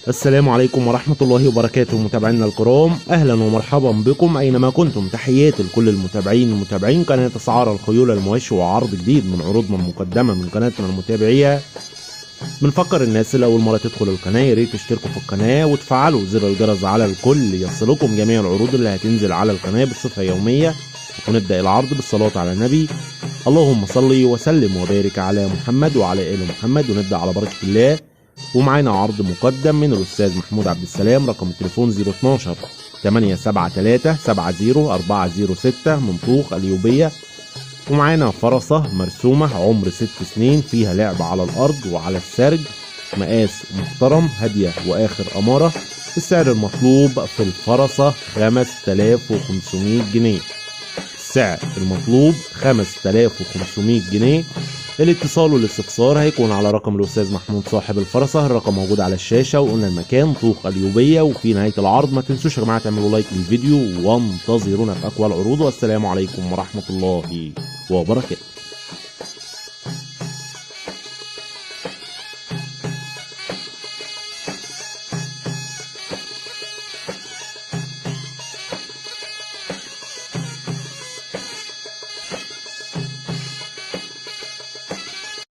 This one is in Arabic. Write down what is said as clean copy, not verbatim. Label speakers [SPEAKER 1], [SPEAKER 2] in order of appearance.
[SPEAKER 1] السلام عليكم ورحمة الله وبركاته. متابعينا الكرام، أهلا ومرحبا بكم أينما كنتم. تحياتي لكل متابعين قناة أسعار الخيول المواشي وعرض جديد من عروضنا المقدمة من قناتنا المتابعية. بنفكر الناس اللي أول مرة تدخل القناة يا ريت تشتركوا في القناة وتفعلوا زر الجرس على الكل يصلكم جميع العروض اللي هتنزل على القناة بصفة يومية. ونبدأ العرض بالصلاة على النبي. اللهم صل وسلم وبارك على محمد وعلى آل محمد. ونبدأ على بركة الله. ومعانا عرض مقدم من الأستاذ محمود عبد السلام، رقم التليفون 012 873 70406 من طوخ اليوبية. ومعانا فرسة مرسومة عمر 6 سنين، فيها لعب على الأرض وعلى السرج، مقاس محترم، هادية وآخر أمارة. السعر المطلوب في الفرسة 5500 جنيه. السعر المطلوب 5500 جنيه. الاتصال والاستفسار هيكون على رقم الأستاذ محمود صاحب الفرسة، الرقم موجود على الشاشة. وقلنا المكان طوخ اليوبية. وفي نهاية العرض ما تنسوش يا جماعة تعملوا لايك للفيديو وانتظرونا في أقوى العروض. والسلام عليكم ورحمة الله وبركاته.